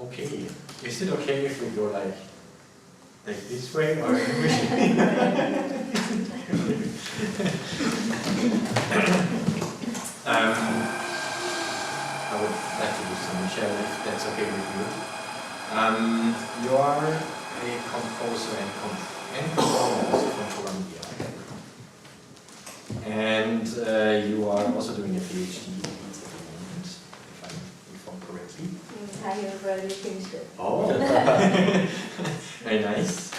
Okay. Is it okay if we go like this way or I would like to do some, Michele, if that's okay with you. You are a composer and performer also from Colombia. And you are also doing a PhD at the moment, if I'm informed correctly. I already finished it. Oh, very nice.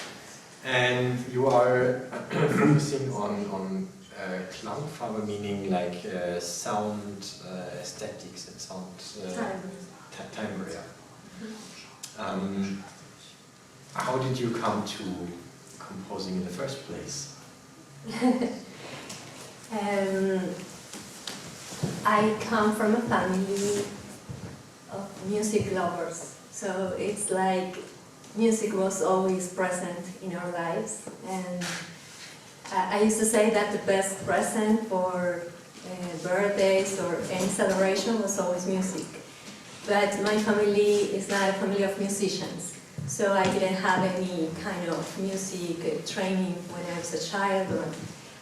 And you are focusing on Klangfarbe, meaning like sound aesthetics and sound timbre. Yeah. How did you come to composing in the first place? I come from a family of music lovers, so it's like music was always present in our lives, and I used to say that the best present for birthdays or any celebration was always music. But my family is not a family of musicians, so I didn't have any kind of music training when I was a child. Or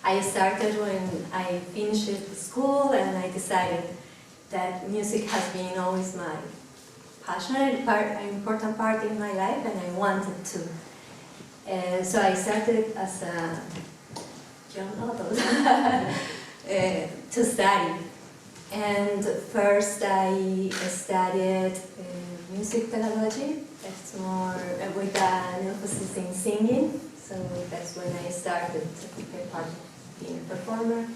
I started when I finished school, and I decided that music has been always my passionate part, an important part in my life, and I wanted to. So I started as a young adult to study. And first I studied music pedagogy. It's more with an emphasis in singing. So that's when I started to be part of being a performer.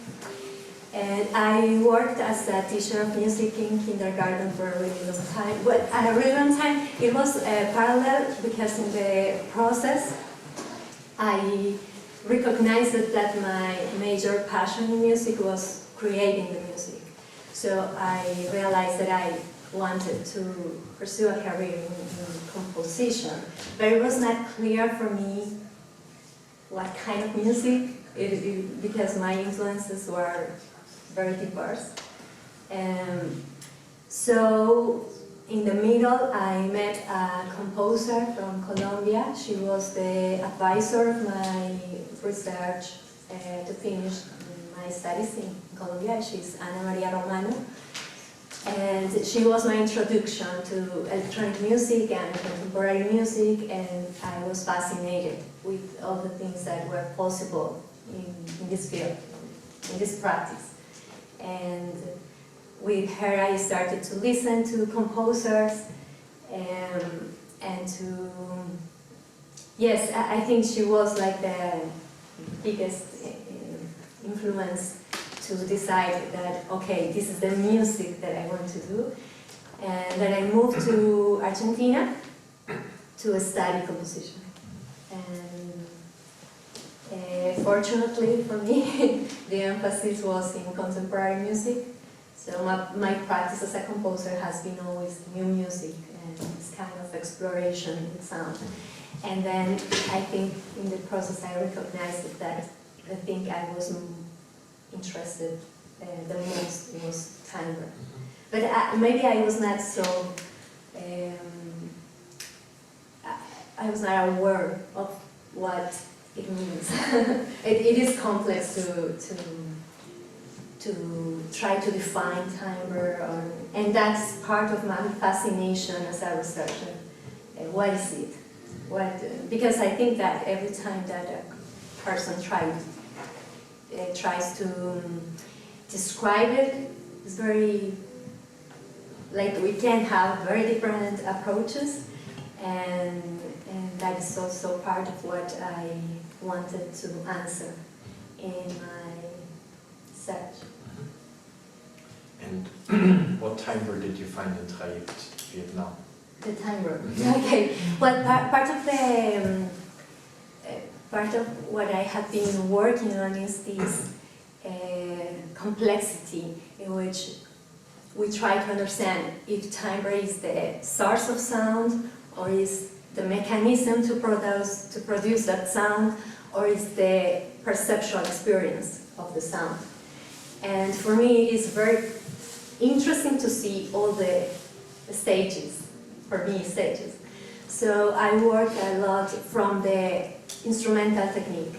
And I worked as a teacher of music in kindergarten for a really long time. But at a really long time, it was parallel, because in the process, I recognized that my major passion in music was creating the music. So I realized that I wanted to pursue a career in composition. But it was not clear for me what kind of music, because my influences were very diverse. So in the middle, I met a composer from Colombia. She was the advisor of my research to finish my studies in Colombia. She's Ana Maria Romano. And she was my introduction to electronic music and contemporary music, and I was fascinated with all the things that were possible in this field, in this practice. And with her I started to listen to composers and to, yes, I think she was like the biggest influence to decide that, okay, this is the music that I want to do. And then I moved to Argentina to study composition. And fortunately for me, the emphasis was in contemporary music. So my practice as a composer has been always new music and this kind of exploration in sound. And then I think in the process I recognized that the thing I was interested the most was timbre. But maybe I was not so, I was not aware of what it means. It is complex to try to define timbre, and that's part of my fascination as a researcher. What is it? Because I think that every time that a person tries to describe it, it's very, like, we can have very different approaches, and that is also part of what I wanted to answer in my research. And what timbre did you find in TRAIECT Vietnam? The timbre. Okay. Well, part of what I have been working on is this complexity in which we try to understand if timbre is the source of sound, or is the mechanism to produce that sound, or is the perceptual experience of the sound. And for me, it is very interesting to see all the stages for me, stages. So I work a lot from the instrumental technique,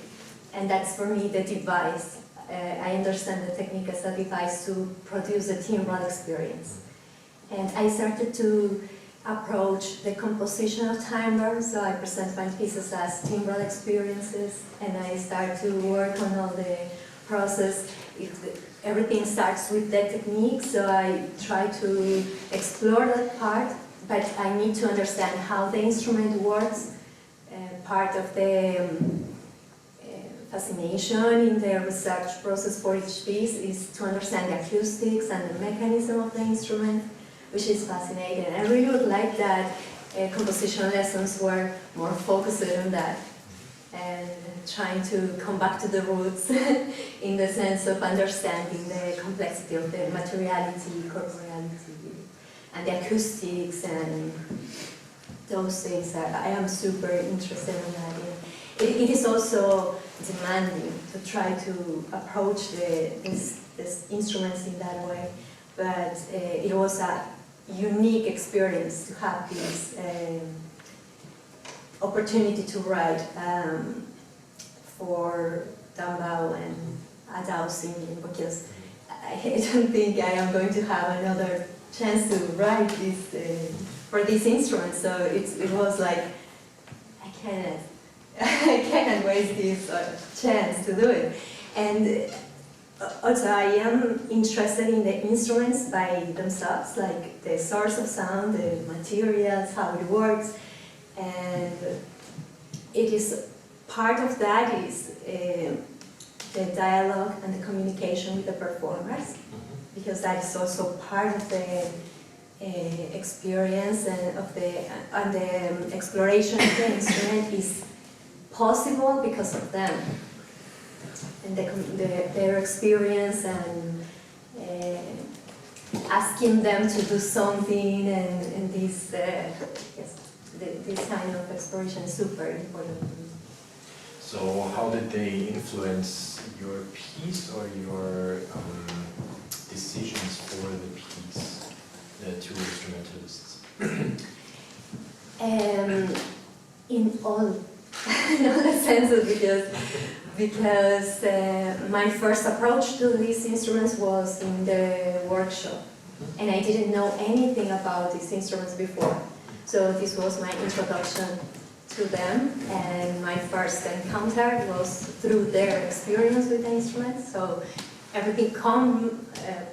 and that's for me the device. I understand the technique as a device to produce a timbral experience. And I started to approach the composition of timbre, so I present my pieces as timbral experiences, and I start to work on all the process. Everything starts with the technique, so I try to explore that part, but I need to understand how the instrument works. Part of the fascination in the research process for each piece is to understand the acoustics and the mechanism of the instrument, which is fascinating. I really would like that composition lessons were more focused on that and trying to come back to the roots in the sense of understanding the complexity of the materiality, corporeality, and the acoustics and those things. I am super interested in that. It is also demanding to try to approach these instruments in that way, but it was a unique experience to have this opportunity to write for Dambao and Adao singing, because I don't think I am going to have another chance to write this for this instrument. So it was like, I cannot waste this chance to do it. And also I am interested in the instruments by themselves, like the source of sound, the materials, how it works, and it is part of that is the dialogue and the communication with the performers, because that is also part of the experience and the exploration of the instrument is possible because of them and their experience and asking them to do something and this this kind of exploration is super important. So how did they influence your piece or your decisions for the piece, the two instrumentalists? In all the senses, because my first approach to these instruments was in the workshop, and I didn't know anything about these instruments before. So this was my introduction to them, and my first encounter was through their experience with the instruments. So everything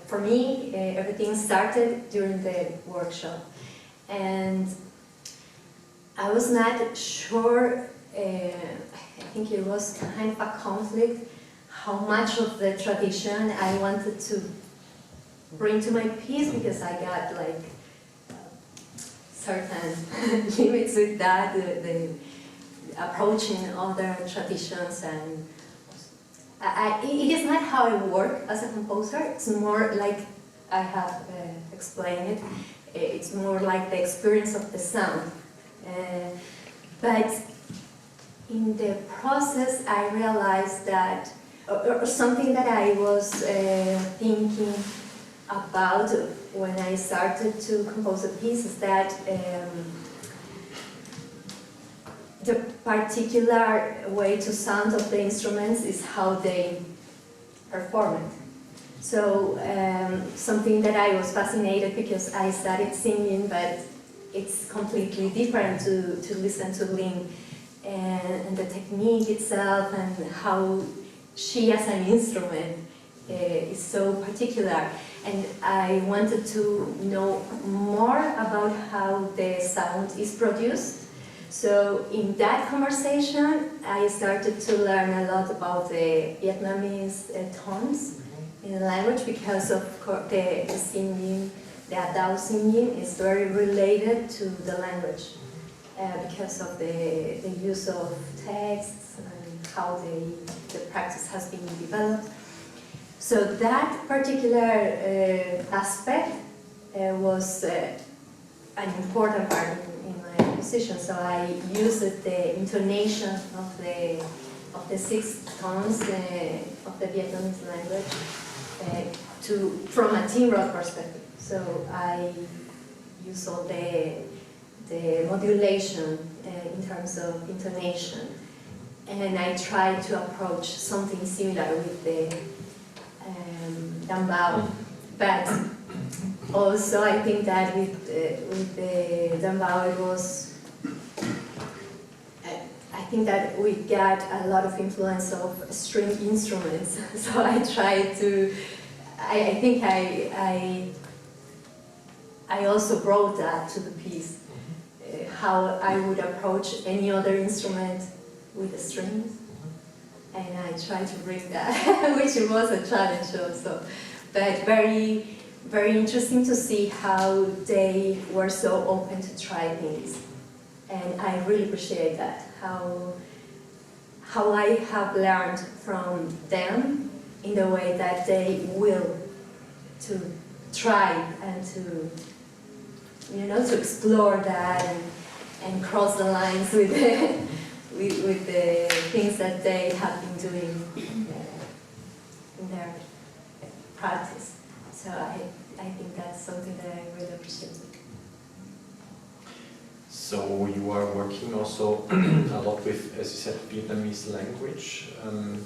for me, everything started during the workshop. And I was not sure, I think it was kind of a conflict, how much of the tradition I wanted to bring to my piece, because I got like certain limits with that, the approaching other traditions, and it is not how I work as a composer. It's more like I have explained it. It's more like the experience of the sound. But in the process, I realized that, or something that I was thinking about when I started to compose a piece, is that the particular way to sound of the instruments is how they perform it. So something that I was fascinated, because I started singing, but it's completely different to listen to Lynn and the technique itself, and how she as an instrument is so particular. And I wanted to know more about how the sound is produced. So in that conversation, I started to learn a lot about the Vietnamese tones in the language, because of course the singing, the Adao singing is very related to the language, because of the use of texts and how the practice has been developed. So that particular aspect was an important part in my composition. So I used the intonation of the 6 tones of the Vietnamese language from a timbral perspective. So I use all the the modulation in terms of intonation. And I tried to approach something similar with the dambao, but also I think that with the dambao it was, I think that we got a lot of influence of string instruments. So I tried to, I think I also brought that to the piece, how I would approach any other instrument with the strings, and I tried to bring that, which was a challenge also, but very, very interesting to see how they were so open to try things, and I really appreciate that, how I have learned from them in the way that they will to try and to, you know, to explore that and cross the lines with with the things that they have been doing in their practice. So I think that's something that I really appreciate. So you are working also a lot with, as you said, Vietnamese language. And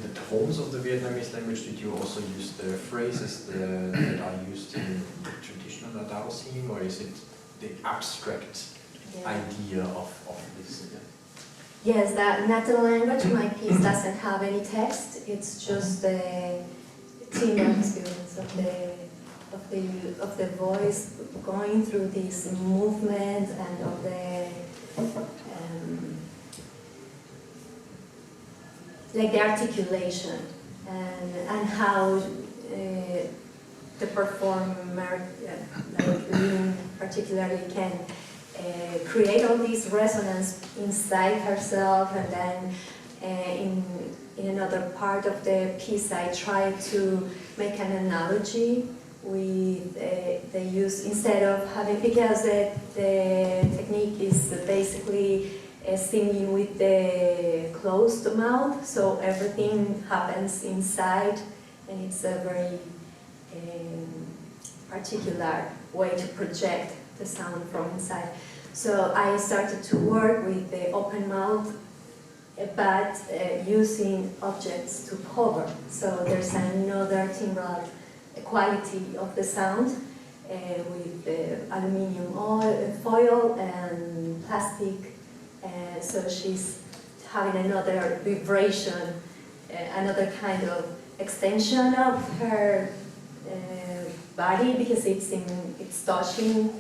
the tones of the Vietnamese language, did you also use the phrases that are used in traditional Dao singing, or is it the abstract idea of this? Yes, that natural language, my piece doesn't have any text. It's just the timbre experience of the voice going through this movement and of the like the articulation and how the performer, like Lynn particularly, can create all this resonance inside herself, and then in another part of the piece I try to make an analogy with the use, instead of having, because the technique is basically singing with the closed mouth, so everything happens inside, and it's a very particular way to project the sound from inside. So I started to work with the open mouth, but using objects to cover. So there's another timbral quality of the sound with aluminium foil and plastic. So she's having another vibration, another kind of extension of her body, because it's touching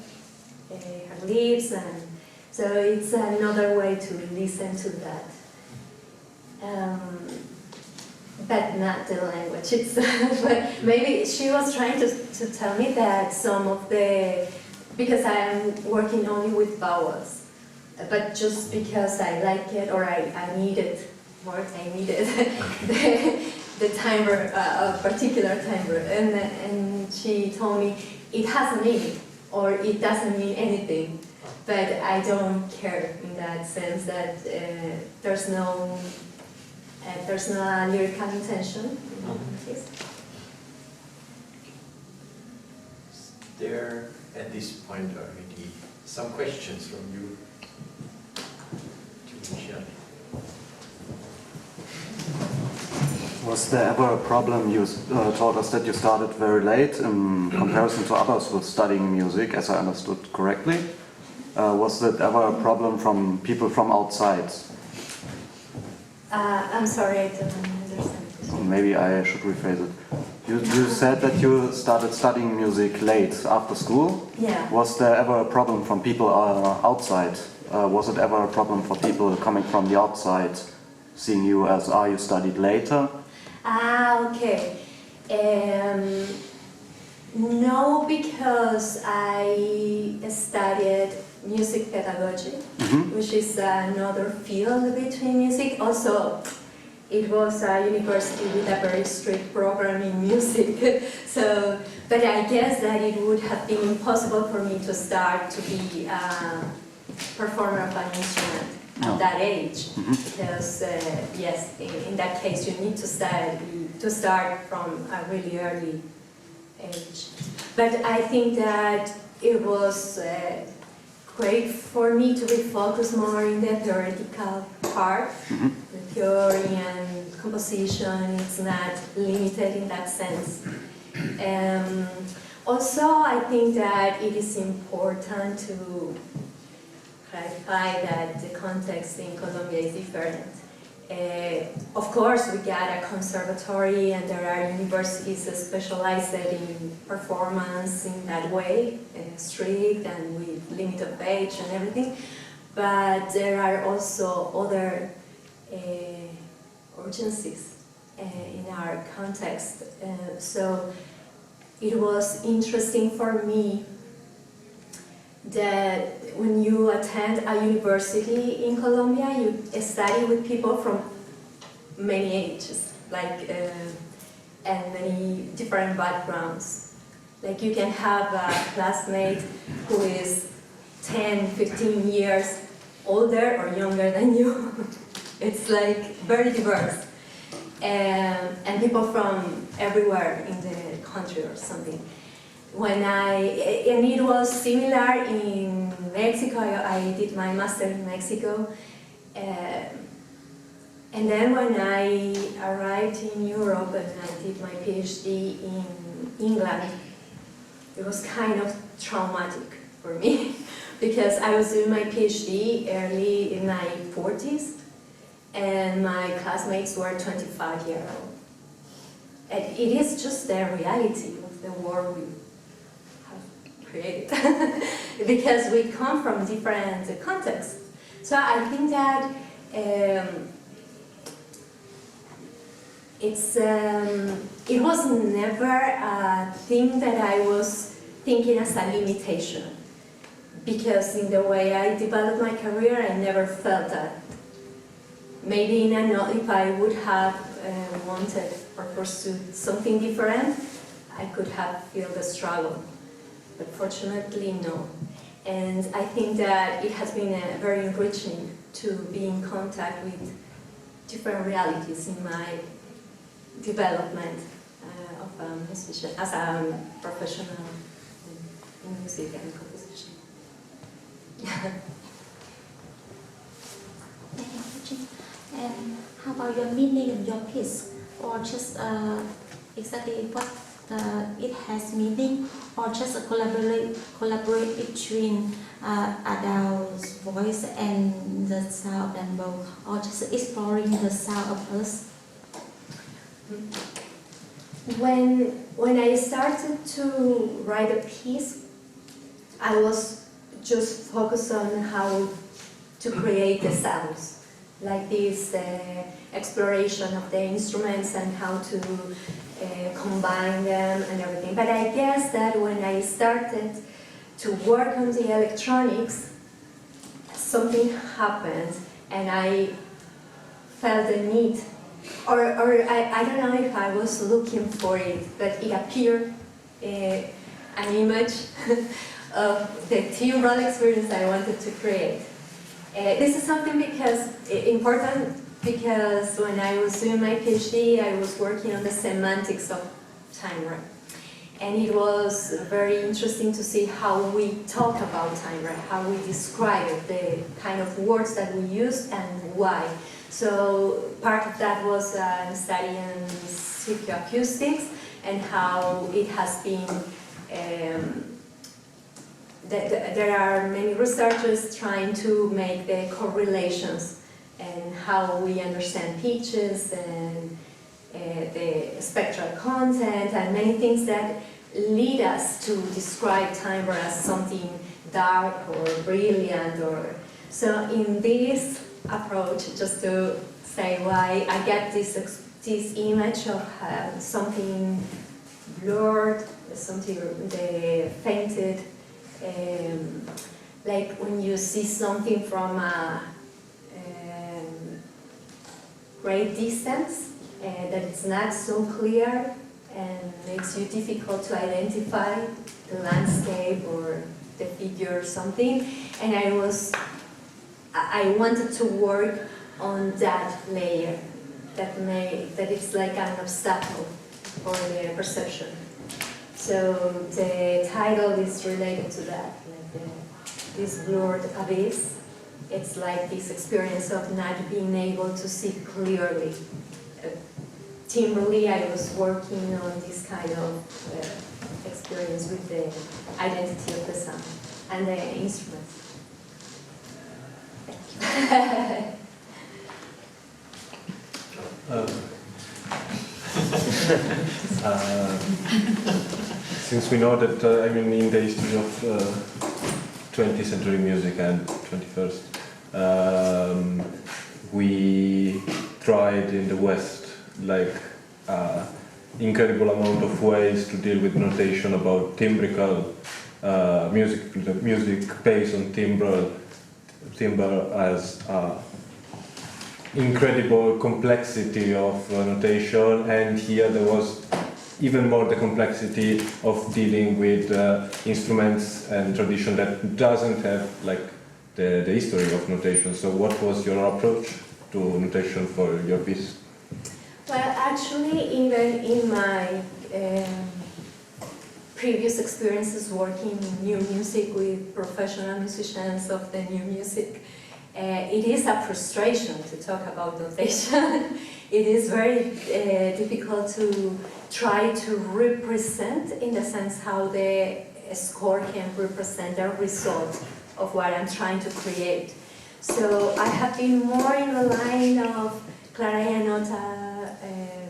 her lips, and so it's another way to listen to that. But not the language itself. But maybe she was trying to tell me that some of the, because I am working only with vowels, but just because I like it, or I needed the timbre, a particular timbre, and she told me it has a meaning, or it doesn't mean anything, but I don't care in that sense that there's no lyrical intention. Is there at this point already some questions from you to Michele? Was there ever a problem? You told us that you started very late in comparison to others with studying music, as I understood correctly. Was that ever a problem from people from outside? I'm sorry, I don't understand. Maybe I should rephrase it. You said that you started studying music late after school. Yeah. Was there ever a problem from people outside? Was it ever a problem for people coming from the outside, seeing you as you studied later? Okay. No, because I studied music pedagogy, which is another field between music. Also, it was a university with a very strict program in music. So, but I guess that it would have been impossible for me to start to be a performer of an instrument at that age, because yes, in that case you need to start from a really early age. But I think that it was great for me to be focused more in the theoretical part. The theory and composition is not limited in that sense. Also, I think that it is important to clarify that the context in Colombia is different. Of course, we got a conservatory and there are universities specialized in performance in that way, strict and with limited page and everything. But there are also other urgencies in our context. So it was interesting for me that when you attend a university in Colombia, you study with people from many ages, like, and many different backgrounds. Like you can have a classmate who is 10, 15 years older or younger than you. It's like very diverse. And people from everywhere in the country or something. And it was similar in Mexico. I did my master in Mexico. And then when I arrived in Europe and I did my PhD in England, it was kind of traumatic for me because I was doing my PhD early in my 40s and my classmates were 25 years old. And it is just the reality of the world we have created because we come from different contexts. So I think that it was never a thing that I was thinking as a limitation, because in the way I developed my career, I never felt that. Maybe if I would have wanted or pursued something different, I could have felt the struggle, but fortunately no. And I think that it has been very enriching to be in contact with different realities in my development of a musician, as a professional in music and composition. And how about your meaning in your piece, or just exactly what it has meaning, or just a collaborate between Adele's voice and the sound of bamboo, or just exploring the sound of us? When I started to write a piece, I was just focused on how to create the sounds, like this exploration of the instruments and how to combine them and everything. But I guess that when I started to work on the electronics, something happened and I felt the need, or I don't know if I was looking for it, but it appeared an image of the timbral experience I wanted to create. This is something important because when I was doing my PhD, I was working on the semantics of timbre. And it was very interesting to see how we talk about timbre, how we describe it, the kind of words that we use and why. So part of that was studying psychoacoustics and how it has been, there are many researchers trying to make the correlations and how we understand pitches and the spectral content and many things that lead us to describe timbre as something dark or brilliant. So in this approach, just to say why I get this image of something blurred, something fainted, like when you see something from a great distance, that it's not so clear and makes you difficult to identify the landscape or the figure or something. And I wanted to work on that layer, that it's like an obstacle for the perception. So the title is related to that, like this blurred abyss. It's like this experience of not being able to see clearly. Timbrally, I was working on this kind of experience with the identity of the sound and the instruments. Thank you. Since we know that, in the history of 20th century music and 21st, we tried in the West incredible amount of ways to deal with notation about timbrical music based on timbre as incredible complexity of notation, and here there was even more the complexity of dealing with instruments and tradition that doesn't have the history of notation. So what was your approach to notation for your piece? Well, actually, even in my previous experiences working in new music with professional musicians of the new music, it is a frustration to talk about notation. It is very difficult to try to represent, in the sense how the score can represent the result of what I'm trying to create. So I have been more in the line of Clara Iannotta,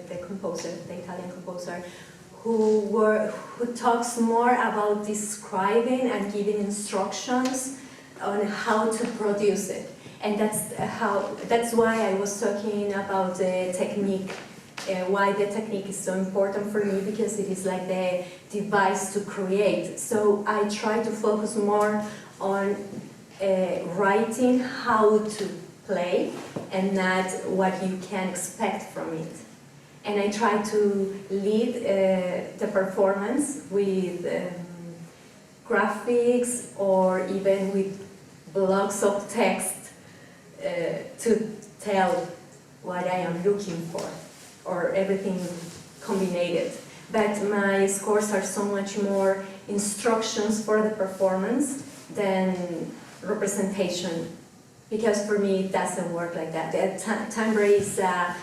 the composer, the Italian composer, who talks more about describing and giving instructions on how to produce it. And that's why I was talking about the technique, why the technique is so important for me, because it is like the device to create. So I try to focus more on writing how to play and not what you can expect from it. And I try to lead the performance with graphics or even with blocks of text to tell what I am looking for, or everything combined. But my scores are so much more instructions for the performance than representation, because for me it doesn't work like that. The timbre is a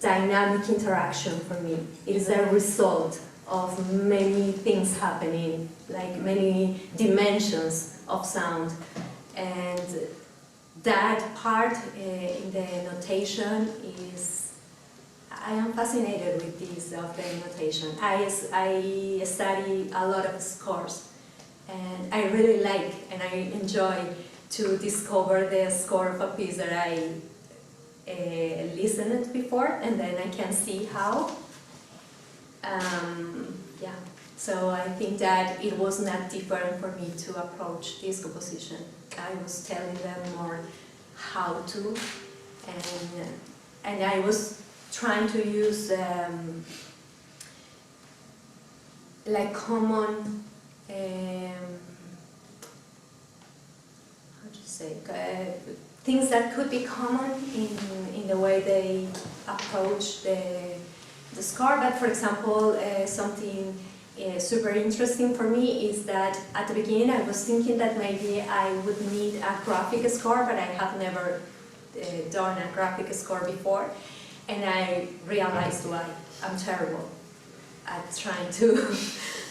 dynamic interaction for me. It is a result of many things happening, like many dimensions of sound. And that part in the notation is, I am fascinated with this of the notation. I study a lot of scores, and I really like and I enjoy to discover the score of a piece that I listened before, and then I can see how. Yeah, so I think that it was not different for me to approach this composition. I was telling them more how to, and I was trying to use like common, how to say, things that could be common in the way they approach the score. But for example, something super interesting for me is that at the beginning I was thinking that maybe I would need a graphic score, but I have never done a graphic score before, and I realized why I'm terrible at trying to.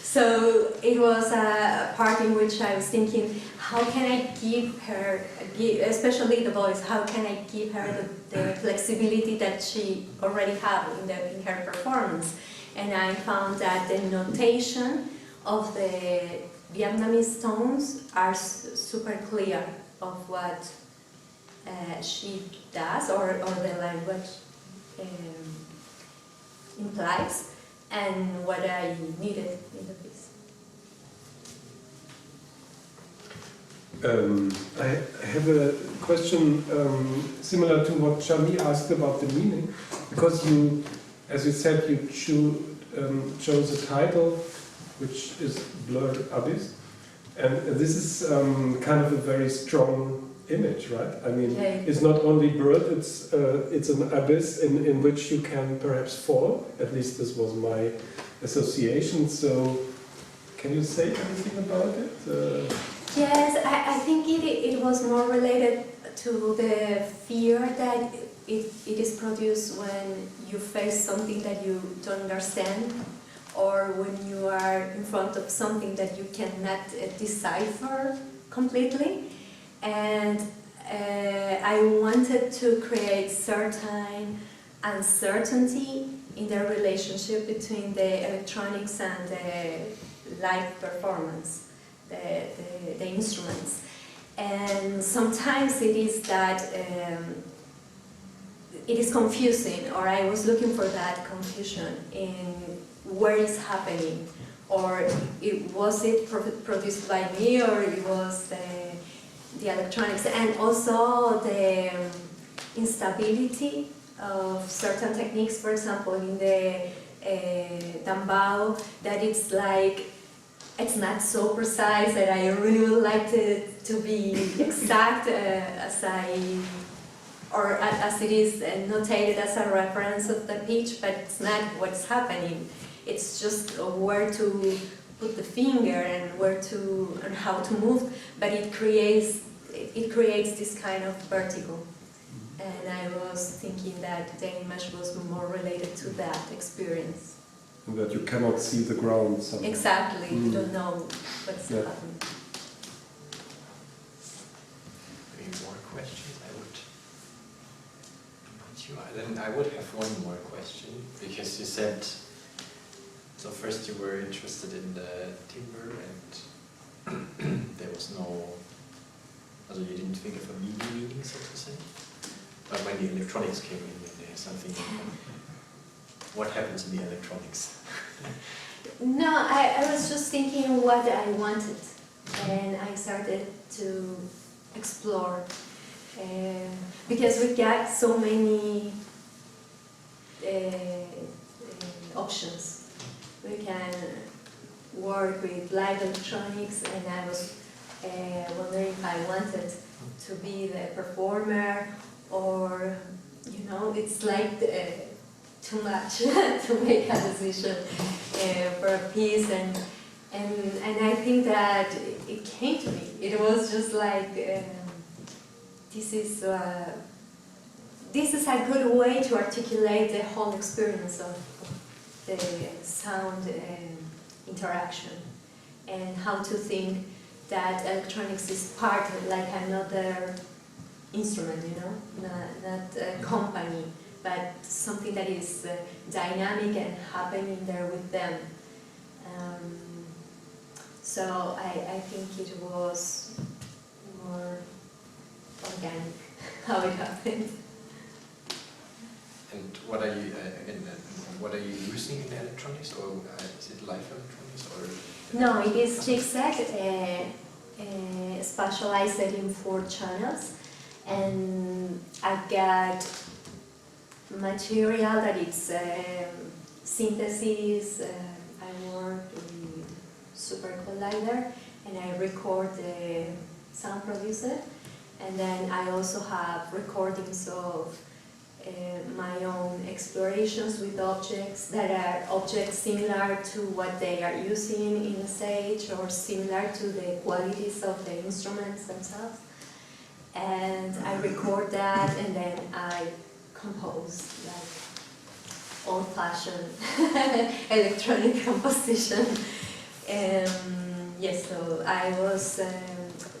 So it was a part in which I was thinking, how can I give her, especially the voice, how can I give her the flexibility that she already had in her performance? And I found that the notation of the Vietnamese tones are super clear of what she does, or the language implies, and what I needed in the piece. I have a question similar to what Shami asked about the meaning, because you, as you said, you chose a title which is Blurred Abyss, and this is kind of a very strong image, right? I mean, it's not only bird, it's an abyss in which you can perhaps fall. At least this was my association. So can you say anything about it? Yes, I think it was more related to the fear that it is produced when you face something that you don't understand, or when you are in front of something that you cannot decipher completely. And I wanted to create certain uncertainty in the relationship between the electronics and the live performance, the instruments. And sometimes it is that it is confusing, or I was looking for that confusion in where it's happening, or was it produced by me, or it was the electronics, and also the instability of certain techniques. For example, in the dambao, that it's like it's not so precise, that I really would like to be exact as it is notated as a reference of the pitch, but it's not what's happening. It's just where to put the finger and and how to move, but it creates this kind of vertigo. And I was thinking that the image was more related to that experience. And that you cannot see the ground somehow. Exactly, you don't know what's happening. Any more questions? I would have one more question, because you said, so first you were interested in the timbre, and there was no, also you didn't think of a meaning, so to say. But when the electronics came in, there's something. What happens in the electronics? No, I was just thinking what I wanted, and I started to explore. Because we got so many options. We can work with live electronics, and I was wondering if I wanted to be the performer, or, you know, it's like too much to make a decision for a piece, and I think that it came to me. It was just like, this is a good way to articulate the whole experience of the sound interaction, and how to think that electronics is part of like another instrument, you know, not a company, but something that is dynamic and happening there with them. So I think it was more organic how it happened. And what are you what are you using in electronics, or is it live electronics, or? No, it is chipset specialized in 4 channels, and I got material that it's synthesis. I work with Super Collider, and I record the sound producer, and then I also have recordings of my own explorations with objects that are objects similar to what they are using in the stage, or similar to the qualities of the instruments themselves. And I record that, and then I compose like old-fashioned electronic composition. Yes, so I was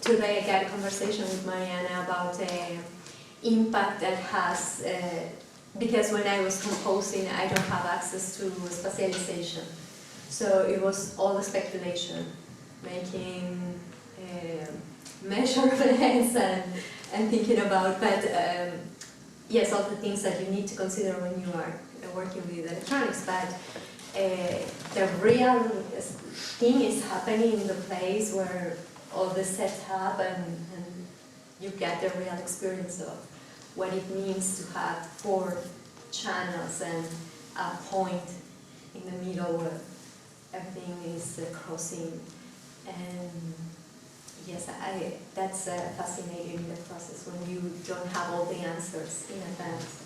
today I got a conversation with Mariana about impact that has, because when I was composing, I don't have access to specialization. So it was all the speculation, making measurements and thinking about, but yes, all the things that you need to consider when you are working with electronics, but the real thing is happening in the place where all the setup and you get the real experience of what it means to have 4 channels and a point in the middle where everything is crossing. And yes, that's fascinating in the process when you don't have all the answers in advance.